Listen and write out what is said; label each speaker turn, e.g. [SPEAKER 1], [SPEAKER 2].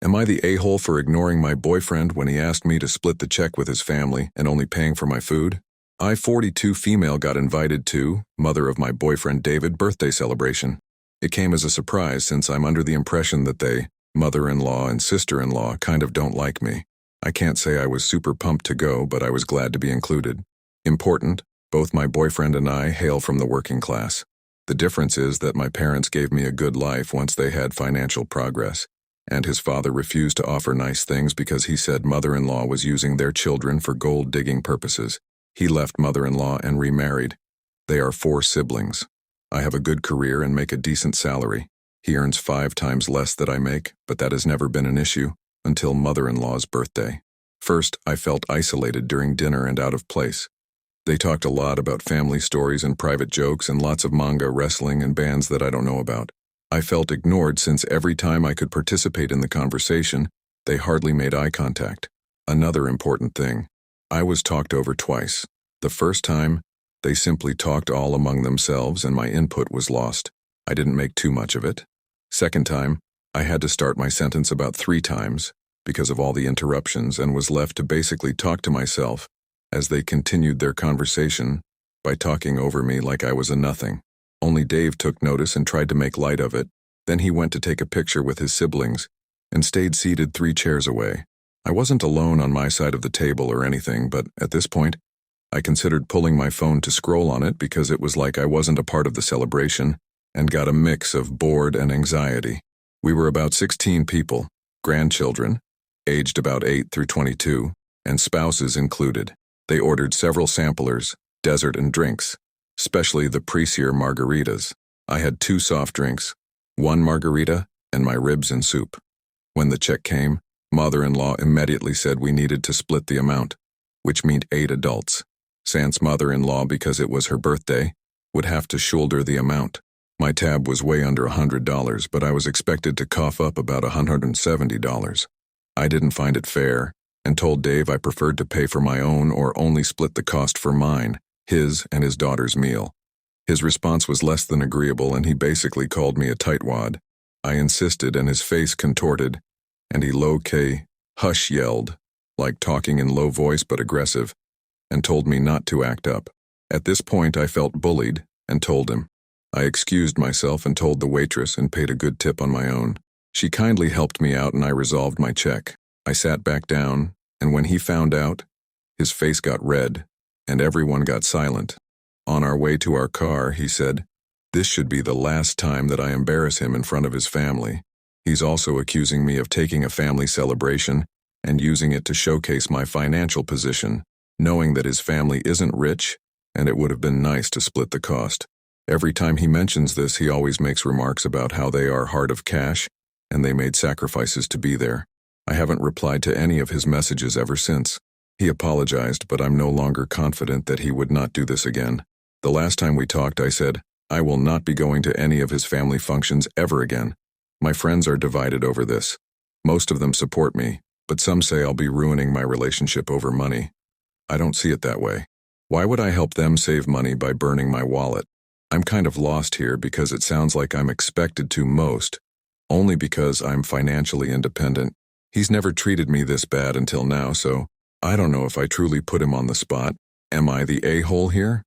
[SPEAKER 1] Am I the a-hole for ignoring my boyfriend when he asked me to split the check with his family and only paying for my food? I, 42 female, got invited to mother of my boyfriend David birthday celebration. It came as a surprise since I'm under the impression that they, mother-in-law and sister-in-law, kind of don't like me. I can't say I was super pumped to go, but I was glad to be included. Important, both my boyfriend and I hail from the working class. The difference is that my parents gave me a good life once they had financial progress, and his father refused to offer nice things because he said mother-in-law was using their children for gold-digging purposes. He left mother-in-law and remarried. They are 4 siblings. I have a good career and make a decent salary. He earns 5 times less that I make, but that has never been an issue until mother-in-law's birthday. First, I felt isolated during dinner and out of place. They talked a lot about family stories and private jokes and lots of manga, wrestling, and bands that I don't know about. I felt ignored since every time I could participate in the conversation, they hardly made eye contact. Another important thing, I was talked over twice. The first time, they simply talked all among themselves and my input was lost. I didn't make too much of it. Second time, I had to start my sentence about 3 times because of all the interruptions and was left to basically talk to myself as they continued their conversation by talking over me like I was a nothing. Only Dave took notice and tried to make light of it. Then he went to take a picture with his siblings and stayed seated 3 chairs away. I wasn't alone on my side of the table or anything, but at this point, I considered pulling my phone to scroll on it because it was like I wasn't a part of the celebration and got a mix of bored and anxiety. We were about 16 people, grandchildren, aged about 8 through 22, and spouses included. They ordered several samplers, dessert and drinks, especially the pricier margaritas. I had 2 soft drinks, 1 margarita, and my ribs and soup. When the check came, mother-in-law immediately said we needed to split the amount, which meant 8 adults. Sans mother-in-law, because it was her birthday, would have to shoulder the amount. My tab was way under $100, but I was expected to cough up about $170. I didn't find it fair, and told Dave I preferred to pay for my own or only split the cost for mine, his and his daughter's meal. His response was less than agreeable and he basically called me a tightwad. I insisted and his face contorted, and he low-key, hush yelled, like talking in low voice but aggressive, and told me not to act up. At this point I felt bullied and told him. I excused myself and told the waitress and paid a good tip on my own. She kindly helped me out and I resolved my check. I sat back down, and when he found out, his face got red, and everyone got silent. On our way to our car, he said, "This should be the last time that I embarrass him in front of his family. He's also accusing me of taking a family celebration and using it to showcase my financial position, knowing that his family isn't rich, and it would have been nice to split the cost." Every time he mentions this, he always makes remarks about how they are hard of cash, and they made sacrifices to be there. I haven't replied to any of his messages ever since. He apologized, but I'm no longer confident that he would not do this again. The last time we talked, I said, I will not be going to any of his family functions ever again. My friends are divided over this. Most of them support me, but some say I'll be ruining my relationship over money. I don't see it that way. Why would I help them save money by burning my wallet? I'm kind of lost here because it sounds like I'm expected to most, only because I'm financially independent. He's never treated me this bad until now, so I don't know if I truly put him on the spot. Am I the a-hole here?